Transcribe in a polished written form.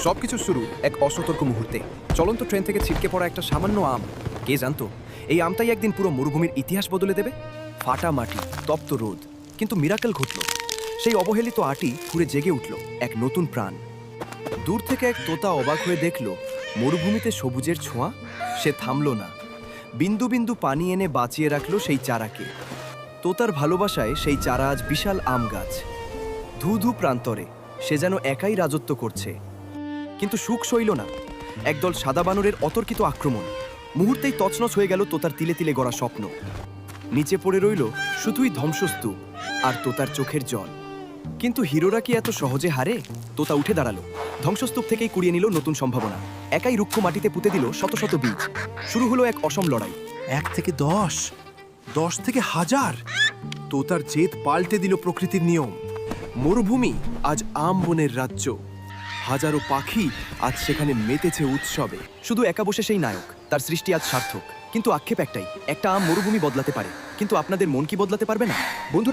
সবকিছু শুরু এক অসতর্ক মুহূর্তে। চলন্ত ট্রেন থেকে ছিটকে পড়া একটা সামান্য আম। কে জানতো এই আমটাই একদিন পুরো মরুভূমির ইতিহাস বদলে দেবে। ফাটা মাটি, তপ্ত রোদ, কিন্তু মিরাকেল ঘটল। সেই অবহেলিত আটি ঘুরে জেগে উঠল এক নতুন প্রাণ। দূর থেকে এক তোতা অবাক হয়ে দেখল মরুভূমিতে সবুজের ছোঁয়া। সে থামল না, বিন্দু বিন্দু পানি এনে বাঁচিয়ে রাখল সেই চারাকে। তোতার ভালোবাসায় সেই চারা আজ বিশাল আম গাছ। ধু ধু প্রান্তরে সে যেন একাই রাজত্ব করছে। কিন্তু সুখ সইল না। একদল সাদা বানরের অতর্কিত আক্রমণ। মুহূর্তেই তছনছ হয়ে গেল তোতার তিলে তিলে গড়া স্বপ্ন। নিচে পড়ে রইল শুধুই ধ্বংসস্তূপ আর তোতার চোখের জল। কিন্তু হিরোরা কি এত সহজে হারে? তোতা উঠে দাঁড়ালো, ধ্বংসস্তূপ থেকেই কুড়িয়ে নিল নতুন সম্ভাবনা। একাই রুক্ষ মাটিতে পুঁতে দিল শত শত বীজ। শুরু হলো এক অসম লড়াই। 1 থেকে 10, 10 থেকে 1000। তোতার জেদ পাল্টে দিল প্রকৃতির নিয়ম। মরুভূমি আজ আম বনের রাজ্য। হাজারো পাখি আজ সেখানে মেতেছে উৎসবে। শুধু একা বসে সেই নায়ক, তার সৃষ্টি আজ সার্থক। কিন্তু আক্ষেপ একটাই, একটা আম মরুভূমি বদলাতে পারে, কিন্তু আপনাদের মন কি বদলাতে পারবে না? বন্ধুরা,